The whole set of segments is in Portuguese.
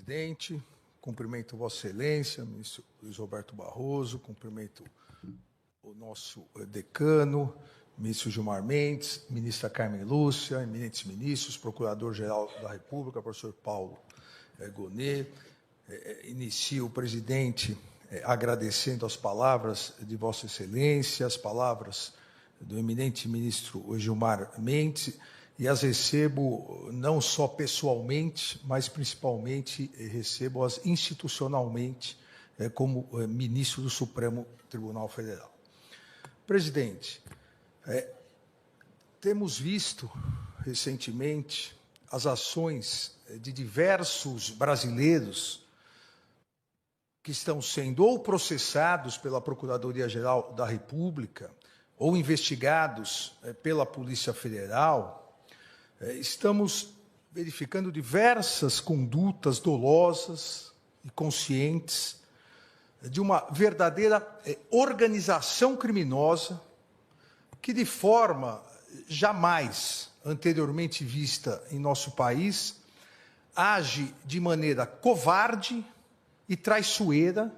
presidente, cumprimento Vossa Excelência, ministro Luiz Roberto Barroso, cumprimento o nosso decano, ministro Gilmar Mendes, ministra Carmen Lúcia, eminentes ministros, procurador-geral da República, professor Paulo Gonet. Inicio o presidente agradecendo as palavras de Vossa Excelência, as palavras do eminente ministro Gilmar Mendes, e as recebo não só pessoalmente, mas principalmente recebo-as institucionalmente como ministro do Supremo Tribunal Federal. Presidente, temos visto recentemente as ações de diversos brasileiros que estão sendo ou processados pela Procuradoria-Geral da República ou investigados pela Polícia Federal. Estamos verificando diversas condutas dolosas e conscientes de uma verdadeira organização criminosa que, de forma jamais anteriormente vista em nosso país, age de maneira covarde e traiçoeira,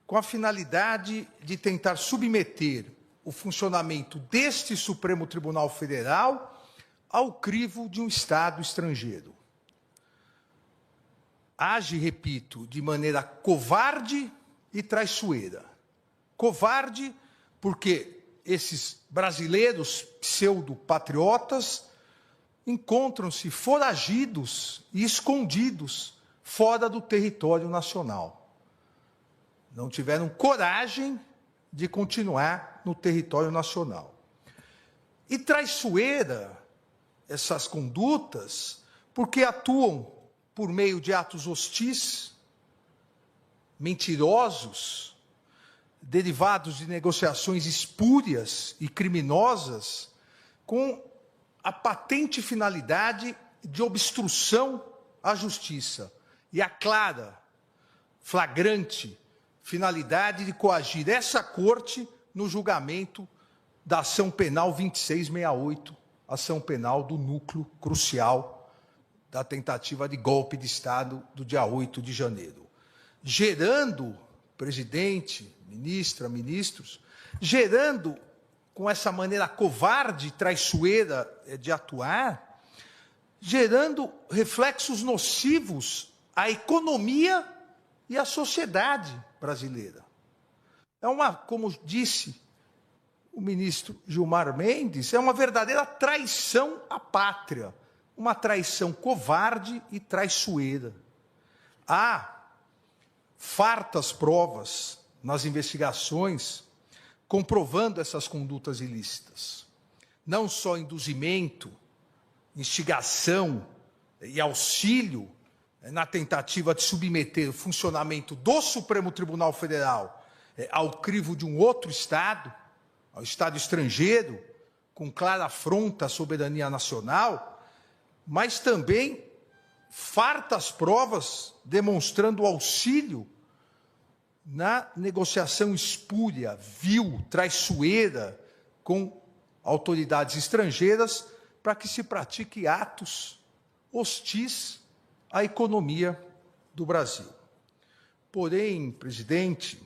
com a finalidade de tentar submeter o funcionamento deste Supremo Tribunal Federal ao crivo de um Estado estrangeiro. Age, repito, de maneira covarde e traiçoeira. Covarde porque esses brasileiros pseudo-patriotas encontram-se foragidos e escondidos fora do território nacional. Não tiveram coragem de continuar no território nacional. E traiçoeira essas condutas porque atuam por meio de atos hostis, mentirosos, derivados de negociações espúrias e criminosas, com a patente finalidade de obstrução à justiça e a clara, flagrante finalidade de coagir essa Corte no julgamento da ação penal 2668, ação penal do núcleo crucial da tentativa de golpe de Estado do dia 8 de janeiro. Gerando, presidente, ministra, ministros, gerando, com essa maneira covarde e traiçoeira de atuar, gerando reflexos nocivos à economia e à sociedade brasileira. É como disse o ministro Gilmar Mendes, é uma verdadeira traição à pátria, uma traição covarde e traiçoeira. Há fartas provas nas investigações comprovando essas condutas ilícitas. Não só induzimento, instigação e auxílio na tentativa de submeter o funcionamento do Supremo Tribunal Federal ao crivo de um outro Estado, ao Estado estrangeiro, com clara afronta à soberania nacional, mas também fartas provas demonstrando auxílio na negociação espúria, vil, traiçoeira com autoridades estrangeiras para que se pratique atos hostis à economia do Brasil. Porém, presidente,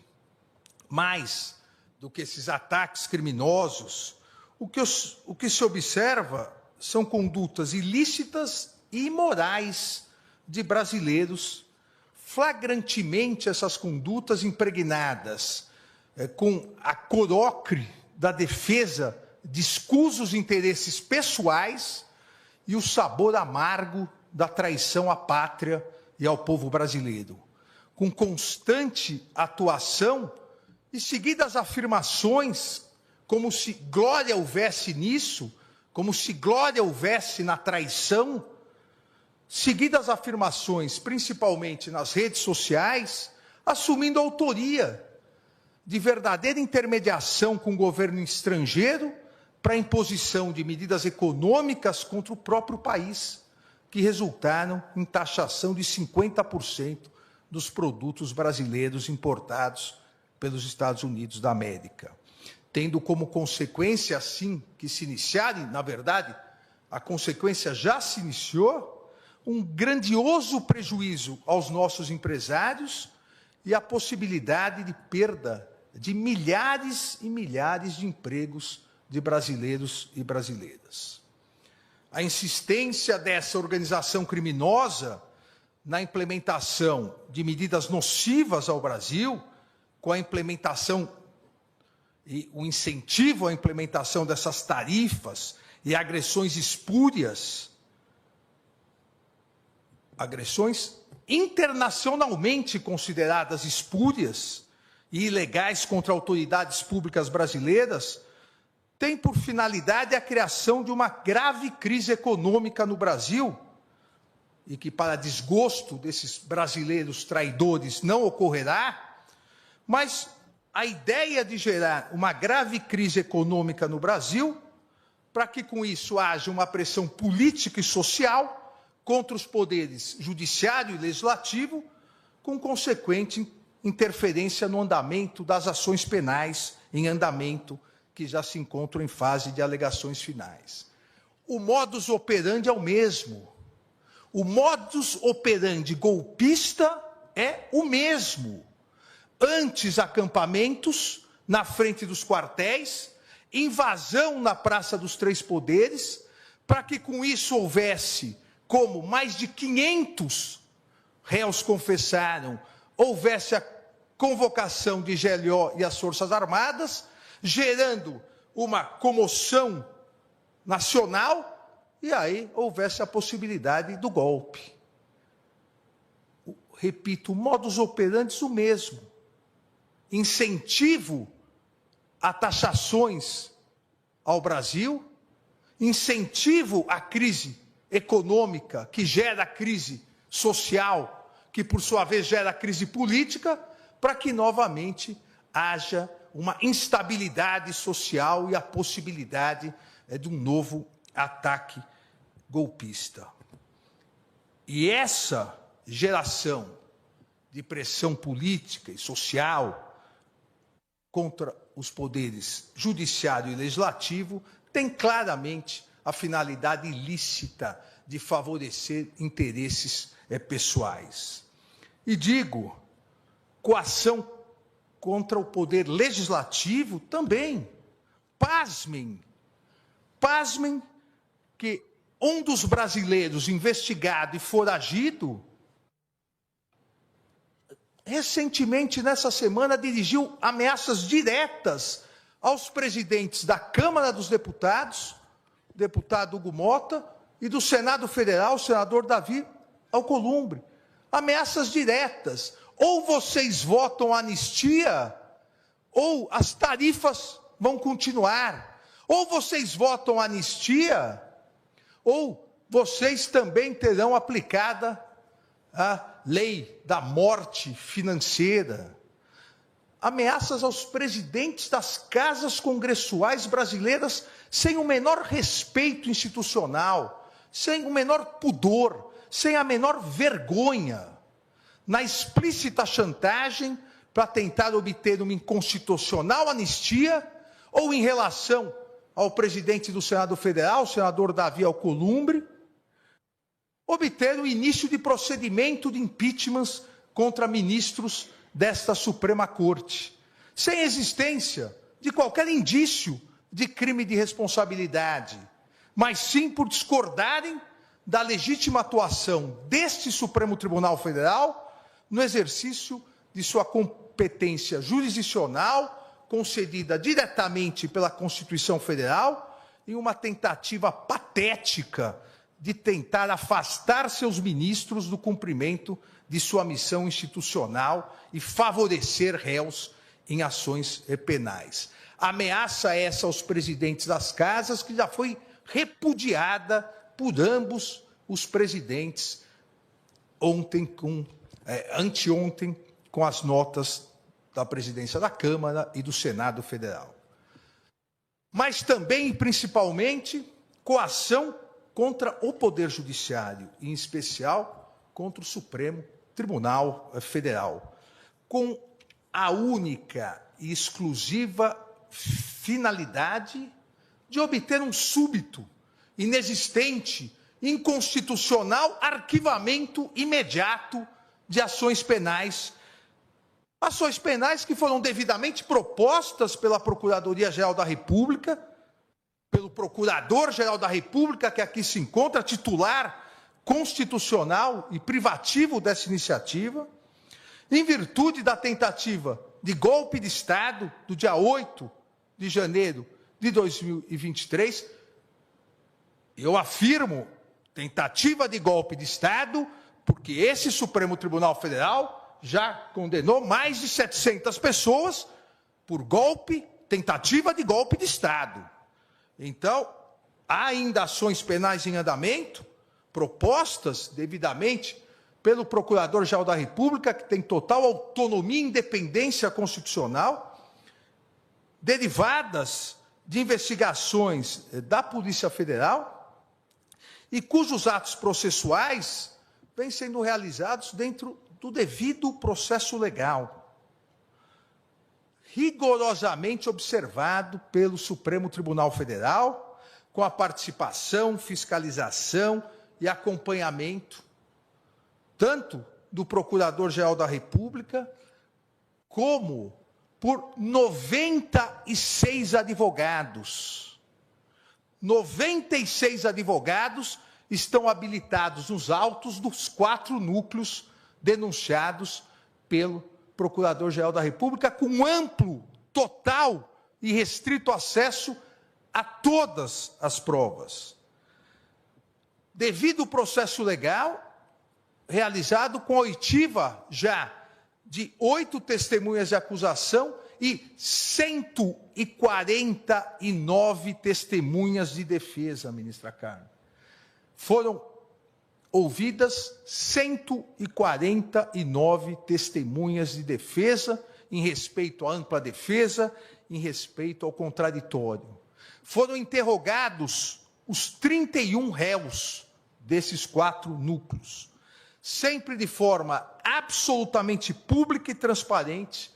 mais do que esses ataques criminosos, o que se observa são condutas ilícitas e imorais de brasileiros, flagrantemente essas condutas impregnadas com a corocre da defesa de escusos interesses pessoais e o sabor amargo da traição à pátria e ao povo brasileiro, com constante atuação e seguidas afirmações, como se glória houvesse nisso, como se glória houvesse na traição, seguidas afirmações, principalmente nas redes sociais, assumindo autoria de verdadeira intermediação com o governo estrangeiro para a imposição de medidas econômicas contra o próprio país, que resultaram em taxação de 50% dos produtos brasileiros importados pelos Estados Unidos da América, tendo como consequência, assim que se iniciarem, na verdade, a consequência já se iniciou, um grandioso prejuízo aos nossos empresários e a possibilidade de perda de milhares e milhares de empregos de brasileiros e brasileiras. A insistência dessa organização criminosa na implementação de medidas nocivas ao Brasil, com a implementação e o incentivo à implementação dessas tarifas e agressões espúrias, agressões internacionalmente consideradas espúrias e ilegais contra autoridades públicas brasileiras, tem por finalidade a criação de uma grave crise econômica no Brasil, e que, para desgosto desses brasileiros traidores, não ocorrerá, mas a ideia de gerar uma grave crise econômica no Brasil, para que com isso haja uma pressão política e social contra os poderes judiciário e legislativo, com consequente interferência no andamento das ações penais em andamento, que já se encontram em fase de alegações finais. O modus operandi é o mesmo. O modus operandi golpista é o mesmo. Antes, acampamentos na frente dos quartéis, invasão na Praça dos Três Poderes, para que com isso houvesse, como mais de 500 réus confessaram, houvesse a convocação de GLO e as Forças Armadas, gerando uma comoção nacional, e aí houvesse a possibilidade do golpe. Repito, o modus operandi é o mesmo. Incentivo a taxações ao Brasil, incentivo à crise econômica, que gera crise social, que por sua vez gera crise política, para que novamente haja uma instabilidade social e a possibilidade de um novo ataque golpista. E essa geração de pressão política e social contra os poderes judiciário e legislativo tem claramente a finalidade ilícita de favorecer interesses pessoais. E digo, coação contra o poder legislativo também. Pasmem que um dos brasileiros investigado e foragido, recentemente, nessa semana, dirigiu ameaças diretas aos presidentes da Câmara dos Deputados, o deputado Hugo Mota, e do Senado Federal, o senador Davi Alcolumbre. Ameaças diretas. Ou vocês votam anistia, ou as tarifas vão continuar. Ou vocês votam anistia, ou vocês também terão aplicada a lei da morte financeira. Ameaças aos presidentes das casas congressuais brasileiras sem o menor respeito institucional, sem o menor pudor, sem a menor vergonha, na explícita chantagem para tentar obter uma inconstitucional anistia, ou em relação ao presidente do Senado Federal, o senador Davi Alcolumbre, obter o início de procedimento de impeachment contra ministros desta Suprema Corte, sem existência de qualquer indício de crime de responsabilidade, mas sim por discordarem da legítima atuação deste Supremo Tribunal Federal no exercício de sua competência jurisdicional, concedida diretamente pela Constituição Federal, em uma tentativa patética de tentar afastar seus ministros do cumprimento de sua missão institucional e favorecer réus em ações penais. Ameaça essa aos presidentes das casas, que já foi repudiada por ambos os presidentes anteontem, com as notas da presidência da Câmara e do Senado Federal. Mas também e principalmente coação contra o Poder Judiciário, em especial contra o Supremo Tribunal Federal, com a única e exclusiva finalidade de obter um súbito, inexistente inconstitucional arquivamento imediato de ações penais. Ações penais que foram devidamente propostas pela Procuradoria-Geral da República, pelo Procurador-Geral da República, que aqui se encontra, titular constitucional e privativo dessa iniciativa, em virtude da tentativa de golpe de Estado do dia 8 de janeiro de 2023, eu afirmo tentativa de golpe de Estado, porque esse Supremo Tribunal Federal já condenou mais de 700 pessoas por golpe, tentativa de golpe de Estado. Então, há ainda ações penais em andamento, propostas devidamente pelo Procurador-Geral da República, que tem total autonomia e independência constitucional, derivadas de investigações da Polícia Federal e cujos atos processuais vêm sendo realizados dentro do devido processo legal, rigorosamente observado pelo Supremo Tribunal Federal, com a participação, fiscalização e acompanhamento, tanto do Procurador-Geral da República, como por 96 advogados. 96 advogados estão habilitados nos autos dos 4 núcleos denunciados pelo Procurador-Geral da República, com amplo, total e restrito acesso a todas as provas. Devido ao processo legal, realizado com a oitiva já de 8 testemunhas de acusação e 149 testemunhas de defesa, ministra Carmen. Foram ouvidas 149 testemunhas de defesa em respeito à ampla defesa, em respeito ao contraditório. Foram interrogados os 31 réus desses 4 núcleos, sempre de forma absolutamente pública e transparente,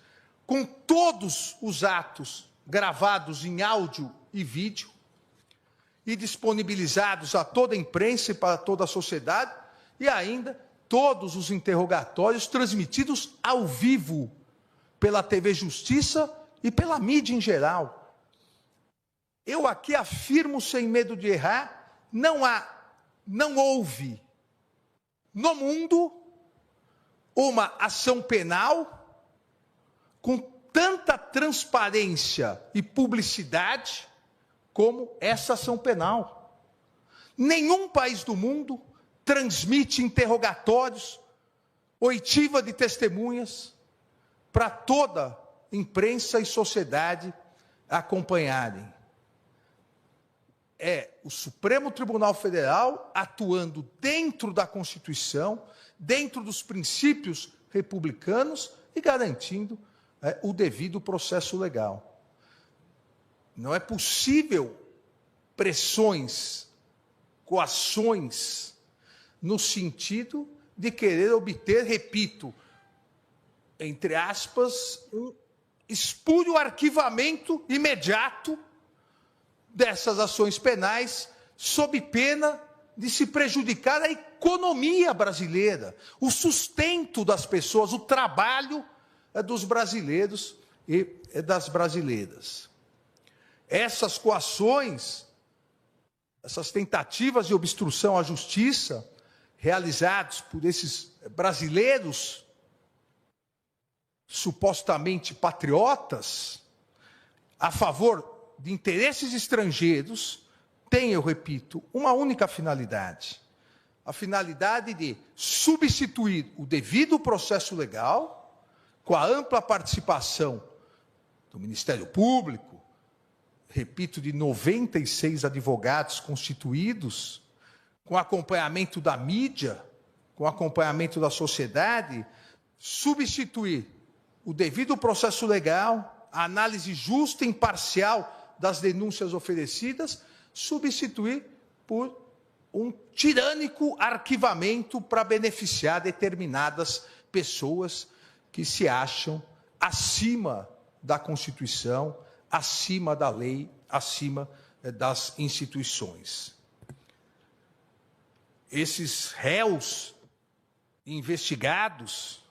com todos os atos gravados em áudio e vídeo e disponibilizados a toda a imprensa e para toda a sociedade, e ainda todos os interrogatórios transmitidos ao vivo pela TV Justiça e pela mídia em geral. Eu aqui afirmo sem medo de errar, não houve no mundo uma ação penal com tanta transparência e publicidade como essa ação penal. Nenhum país do mundo transmite interrogatórios, oitiva de testemunhas, para toda a imprensa e sociedade acompanharem. É o Supremo Tribunal Federal atuando dentro da Constituição, dentro dos princípios republicanos e garantindo o devido processo legal. Não é possível pressões, coações, no sentido de querer obter, repito, entre aspas, um espúrio arquivamento imediato dessas ações penais, sob pena de se prejudicar a economia brasileira, o sustento das pessoas, o trabalho dos brasileiros e das brasileiras. Essas coações, essas tentativas de obstrução à justiça, realizadas por esses brasileiros supostamente patriotas, a favor de interesses estrangeiros, tem, eu repito, uma única finalidade. A finalidade de substituir o devido processo legal, com a ampla participação do Ministério Público, repito, de 96 advogados constituídos, com acompanhamento da mídia, com acompanhamento da sociedade, substituir o devido processo legal, a análise justa e imparcial das denúncias oferecidas, substituir por um tirânico arquivamento para beneficiar determinadas pessoas que se acham acima da Constituição, acima da lei, acima das instituições. esses réus investigados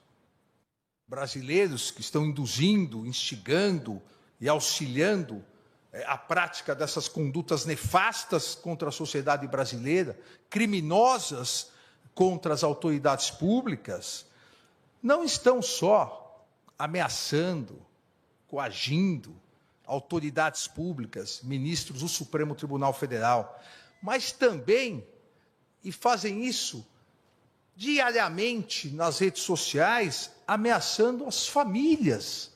brasileiros que estão induzindo, instigando e auxiliando a prática dessas condutas nefastas contra a sociedade brasileira, criminosas contra as autoridades públicas, não estão só ameaçando, coagindo autoridades públicas, ministros do Supremo Tribunal Federal, mas também, e fazem isso diariamente nas redes sociais, ameaçando as famílias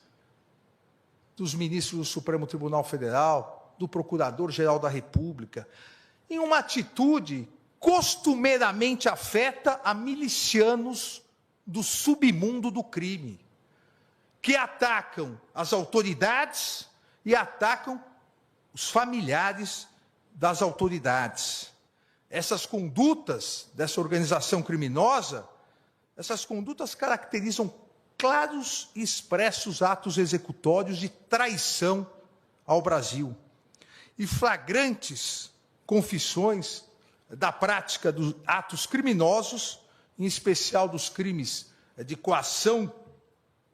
dos ministros do Supremo Tribunal Federal, do Procurador-Geral da República, em uma atitude costumeiramente afeta a milicianos do submundo do crime, que atacam as autoridades e atacam os familiares das autoridades. Essas condutas dessa organização criminosa, essas condutas caracterizam claros e expressos atos executórios de traição ao Brasil e flagrantes confissões da prática dos atos criminosos, em especial dos crimes de coação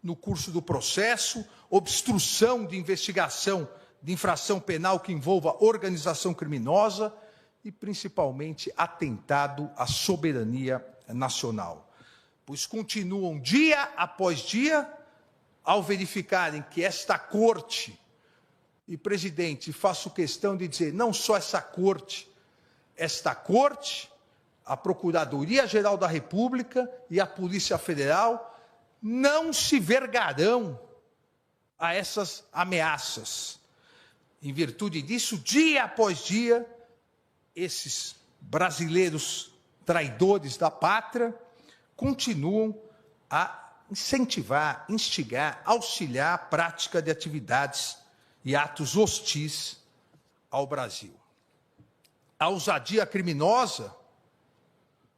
no curso do processo, obstrução de investigação de infração penal que envolva organização criminosa e, principalmente, atentado à soberania nacional. Pois continuam dia após dia, ao verificarem que esta corte, e, presidente, faço questão de dizer, não só essa corte, a Procuradoria-Geral da República e a Polícia Federal não se vergarão a essas ameaças. Em virtude disso, dia após dia, esses brasileiros traidores da pátria continuam a incentivar, instigar, auxiliar a prática de atividades e atos hostis ao Brasil. A ousadia criminosa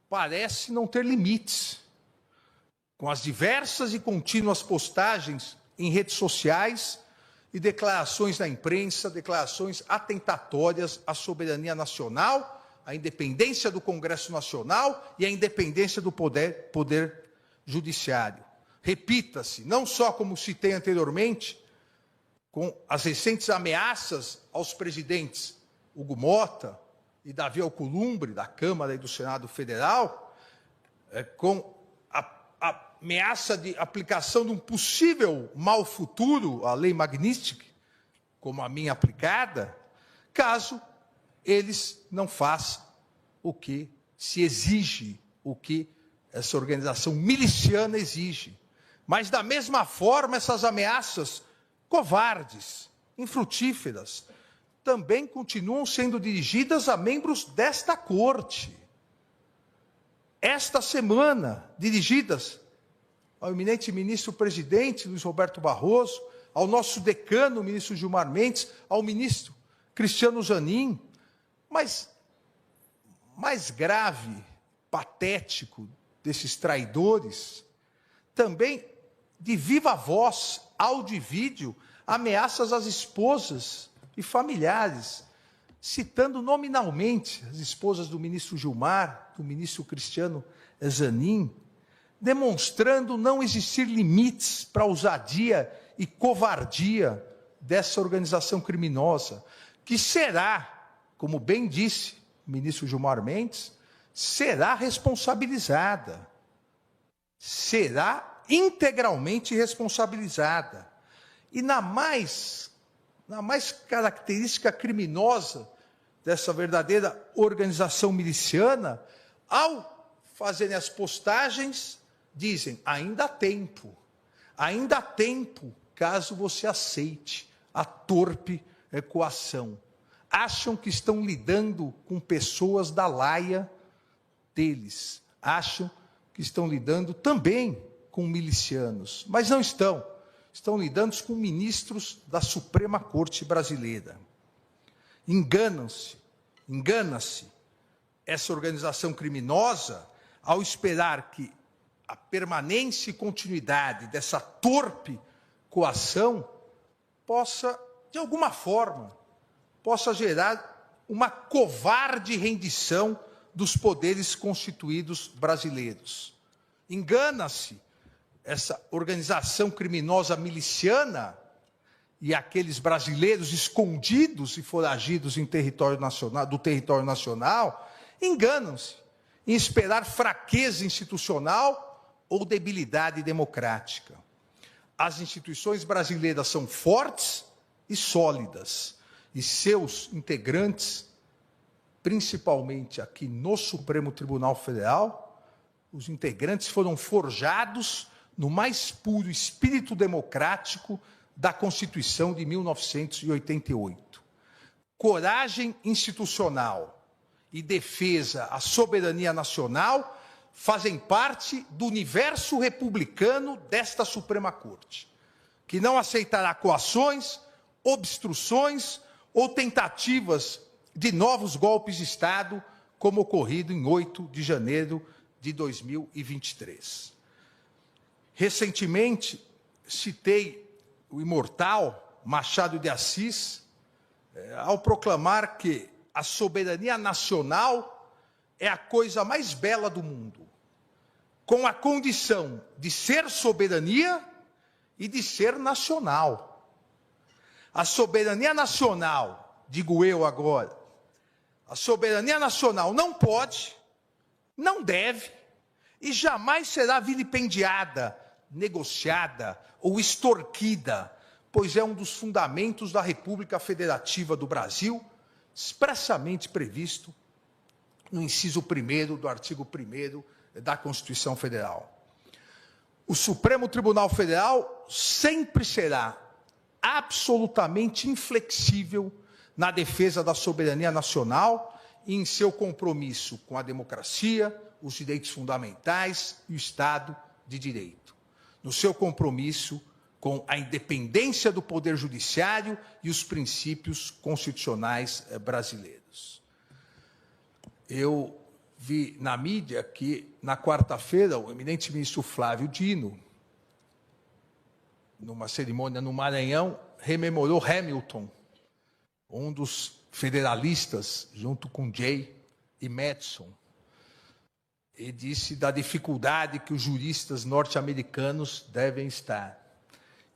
parece não ter limites, com as diversas e contínuas postagens em redes sociais e declarações na imprensa, declarações atentatórias à soberania nacional, à independência do Congresso Nacional e à independência do poder judiciário. Repita-se, não só como citei anteriormente, com as recentes ameaças aos presidentes Hugo Motta e Davi Alcolumbre, da Câmara e do Senado Federal, com a ameaça de aplicação de um possível mal futuro, a Lei Magnitsky, como a minha aplicada, caso eles não façam o que se exige, o que essa organização miliciana exige. Mas, da mesma forma, essas ameaças covardes, infrutíferas, também continuam sendo dirigidas a membros desta corte. Esta semana, dirigidas ao eminente ministro-presidente Luiz Roberto Barroso, ao nosso decano, o ministro Gilmar Mendes, ao ministro Cristiano Zanin, mas mais grave, patético desses traidores, também de viva voz, áudio e vídeo, ameaças às esposas e familiares, citando nominalmente as esposas do ministro Gilmar, do ministro Cristiano Zanin, demonstrando não existir limites para a ousadia e covardia dessa organização criminosa, que será, como bem disse o ministro Gilmar Mendes, será responsabilizada, será integralmente responsabilizada. E na mais característica criminosa dessa verdadeira organização miliciana, ao fazerem as postagens, dizem, ainda há tempo, caso você aceite a torpe coação. Acham que estão lidando com pessoas da laia deles, acham que estão lidando também com milicianos, mas não estão. Estão lidando com ministros da Suprema Corte Brasileira. Engana-se essa organização criminosa ao esperar que a permanência e continuidade dessa torpe coação possa, de alguma forma, gerar uma covarde rendição dos poderes constituídos brasileiros. Engana-se essa organização criminosa miliciana e aqueles brasileiros escondidos e foragidos em território nacional, do território nacional, enganam-se em esperar fraqueza institucional ou debilidade democrática. As instituições brasileiras são fortes e sólidas, e seus integrantes, principalmente aqui no Supremo Tribunal Federal, os integrantes foram forjados no mais puro espírito democrático da Constituição de 1988. Coragem institucional e defesa à soberania nacional fazem parte do universo republicano desta Suprema Corte, que não aceitará coações, obstruções ou tentativas de novos golpes de Estado, como ocorrido em 8 de janeiro de 2023. Recentemente, citei o imortal Machado de Assis, ao proclamar que a soberania nacional é a coisa mais bela do mundo, com a condição de ser soberania e de ser nacional. A soberania nacional, digo eu agora, a soberania nacional não pode, não deve e jamais será vilipendiada, negociada ou extorquida, pois é um dos fundamentos da República Federativa do Brasil, expressamente previsto no inciso 1º do artigo 1º da Constituição Federal. O Supremo Tribunal Federal sempre será absolutamente inflexível na defesa da soberania nacional e em seu compromisso com a democracia, os direitos fundamentais e o Estado de Direito. No seu compromisso com a independência do Poder Judiciário e os princípios constitucionais brasileiros. Eu vi na mídia que, na quarta-feira, o eminente ministro Flávio Dino, numa cerimônia no Maranhão, rememorou Hamilton, um dos federalistas, junto com Jay e Madison, e disse da dificuldade que os juristas norte-americanos devem estar.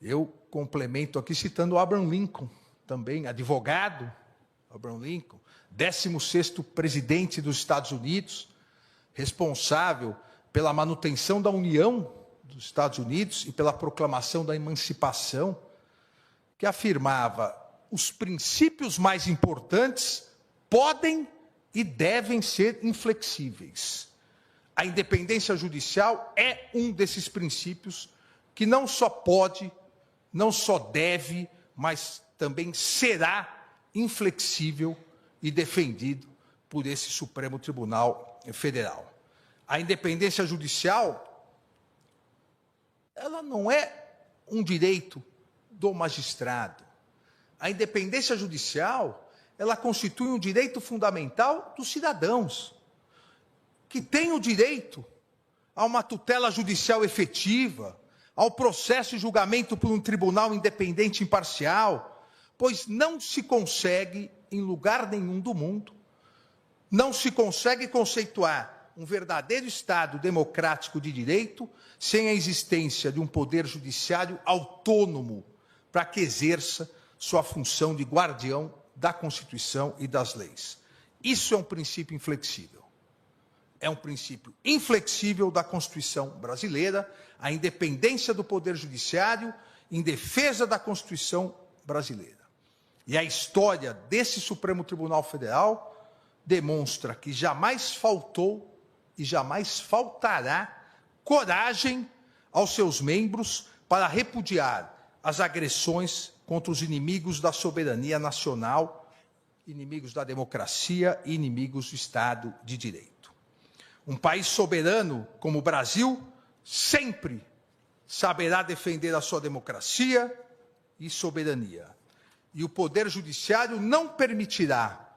Eu complemento aqui citando Abraham Lincoln, também advogado, Abraham Lincoln, 16º presidente dos Estados Unidos, responsável pela manutenção da União dos Estados Unidos e pela proclamação da emancipação, que afirmava: os princípios mais importantes podem e devem ser inflexíveis. A independência judicial é um desses princípios que não só pode, não só deve, mas também será inflexível e defendido por esse Supremo Tribunal Federal. A independência judicial, ela não é um direito do magistrado. A independência judicial, ela constitui um direito fundamental dos cidadãos, que têm o direito a uma tutela judicial efetiva, ao processo e julgamento por um tribunal independente e imparcial, pois não se consegue, em lugar nenhum do mundo, não se consegue conceituar um verdadeiro Estado democrático de direito sem a existência de um poder judiciário autônomo para que exerça sua função de guardião da Constituição e das leis. Isso é um princípio inflexível. É um princípio inflexível da Constituição brasileira, a independência do Poder Judiciário em defesa da Constituição brasileira. E a história desse Supremo Tribunal Federal demonstra que jamais faltou e jamais faltará coragem aos seus membros para repudiar as agressões contra os inimigos da soberania nacional, inimigos da democracia e inimigos do Estado de Direito. Um país soberano como o Brasil sempre saberá defender a sua democracia e soberania. E o Poder Judiciário não permitirá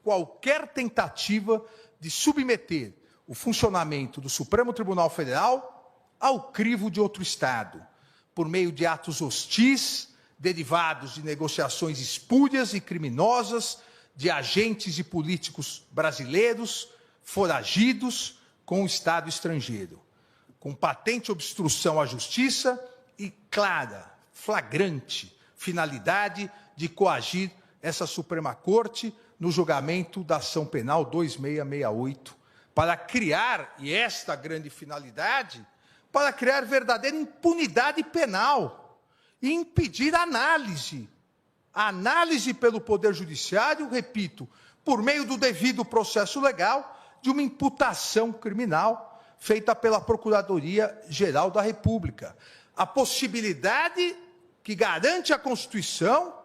qualquer tentativa de submeter o funcionamento do Supremo Tribunal Federal ao crivo de outro Estado, por meio de atos hostis, derivados de negociações espúrias e criminosas de agentes e políticos brasileiros foragidos com o Estado estrangeiro, com patente obstrução à justiça e clara, flagrante finalidade de coagir essa Suprema Corte no julgamento da ação penal 2668, para criar, e esta grande finalidade, para criar verdadeira impunidade penal e impedir a análise pelo Poder Judiciário, repito, por meio do devido processo legal, de uma imputação criminal feita pela Procuradoria-Geral da República. A possibilidade que garante a Constituição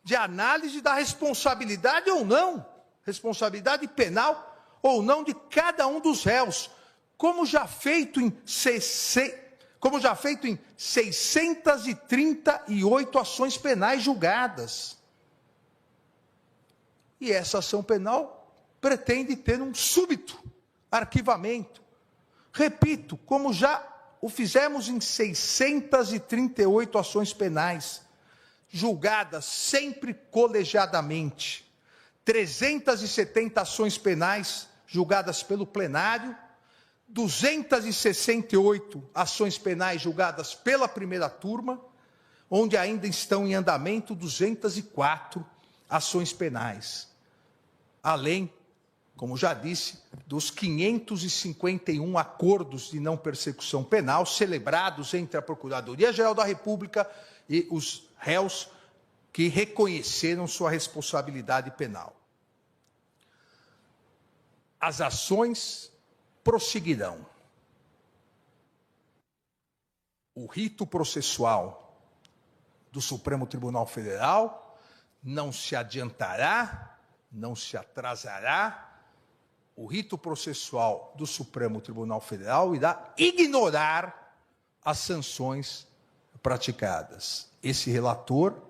de análise da responsabilidade ou não, responsabilidade penal ou não de cada um dos réus, como já feito em 638 ações penais julgadas. E essa ação penal pretende ter um súbito arquivamento. Repito, como já o fizemos em 638 ações penais, julgadas sempre colegiadamente, 370 ações penais julgadas pelo plenário, 268 ações penais julgadas pela primeira turma, onde ainda estão em andamento 204 ações penais. Além, como já disse, dos 551 acordos de não persecução penal celebrados entre a Procuradoria-Geral da República e os réus que reconheceram sua responsabilidade penal. As ações prosseguirão. O rito processual do Supremo Tribunal Federal não se adiantará, não se atrasará. O rito processual do Supremo Tribunal Federal irá ignorar as sanções praticadas. Esse relator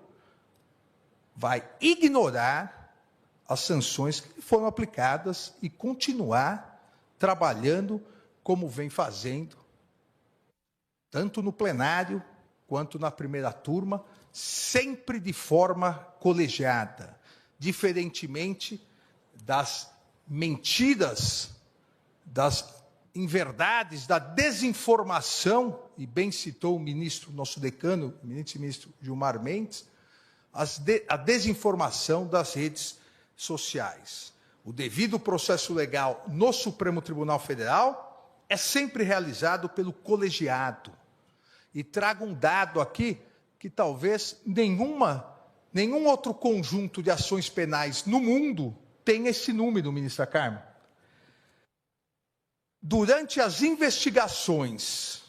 vai ignorar as sanções que foram aplicadas e continuar trabalhando como vem fazendo, tanto no plenário quanto na primeira turma, sempre de forma colegiada, diferentemente das mentiras, das inverdades, da desinformação, e bem citou o ministro, nosso decano, o eminente ministro Gilmar Mendes, a desinformação das redes sociais. O devido processo legal no Supremo Tribunal Federal é sempre realizado pelo colegiado. E trago um dado aqui que talvez nenhum outro conjunto de ações penais no mundo tenha esse número, ministra Carmen. Durante as investigações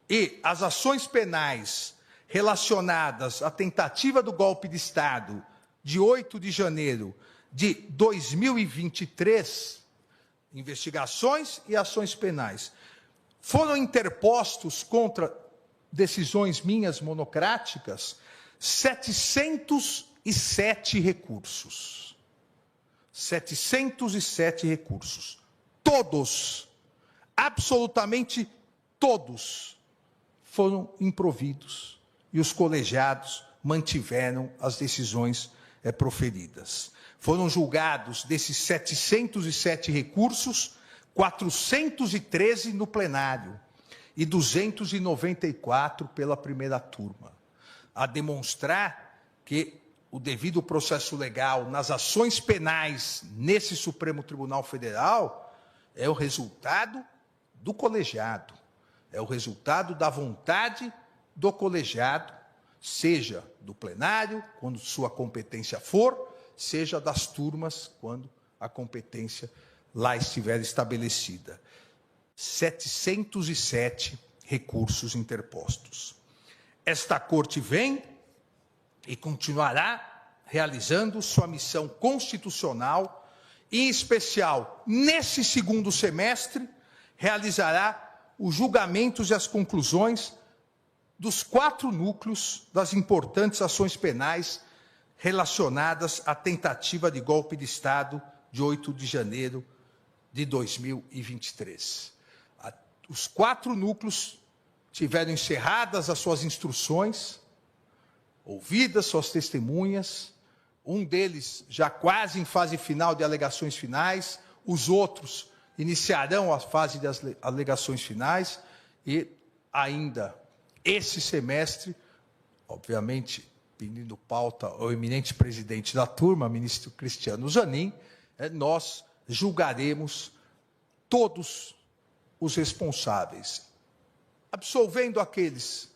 e as ações penais relacionadas à tentativa do golpe de Estado de 8 de janeiro de 2023, investigações e ações penais, foram interpostos contra decisões minhas monocráticas 707 recursos. 707 recursos. Todos, absolutamente todos, foram improvidos e os colegiados mantiveram as decisões proferidas. Foram julgados, desses 707 recursos, 413 no plenário e 294 pela primeira turma, a demonstrar que o devido processo legal nas ações penais nesse Supremo Tribunal Federal é o resultado do colegiado, é o resultado da vontade do colegiado, seja do plenário, quando sua competência for, seja das turmas, quando a competência lá estiver estabelecida. 707 recursos interpostos. Esta Corte vem e continuará realizando sua missão constitucional, e, em especial, nesse segundo semestre, realizará os julgamentos e as conclusões dos 4 núcleos das importantes ações penais relacionadas à tentativa de golpe de Estado de 8 de janeiro de 2023. Os 4 núcleos tiveram encerradas as suas instruções, ouvidas suas testemunhas, um deles já quase em fase final de alegações finais, Os outros iniciarão a fase das alegações finais e ainda esse semestre, obviamente, pedindo pauta ao eminente presidente da turma, ministro Cristiano Zanin, nós julgaremos todos os responsáveis, absolvendo aqueles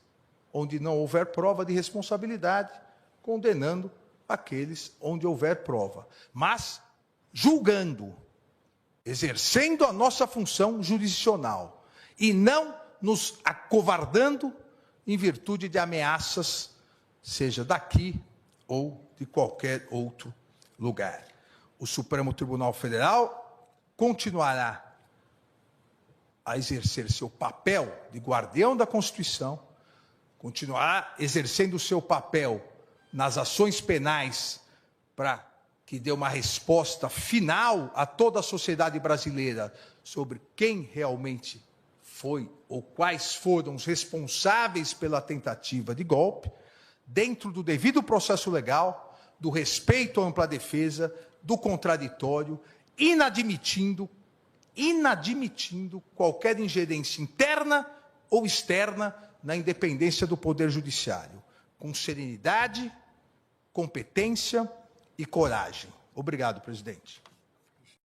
onde não houver prova de responsabilidade, condenando aqueles onde houver prova, mas julgando, exercendo a nossa função jurisdicional e não nos acovardando em virtude de ameaças, seja daqui ou de qualquer outro lugar. O Supremo Tribunal Federal continuará a exercer seu papel de guardião da Constituição, continuará exercendo o seu papel nas ações penais para que dê uma resposta final a toda a sociedade brasileira sobre quem realmente foi ou quais foram os responsáveis pela tentativa de golpe, dentro do devido processo legal, do respeito à ampla defesa, do contraditório, inadmitindo qualquer ingerência interna ou externa na independência do Poder Judiciário, com serenidade, competência e coragem. Obrigado, presidente.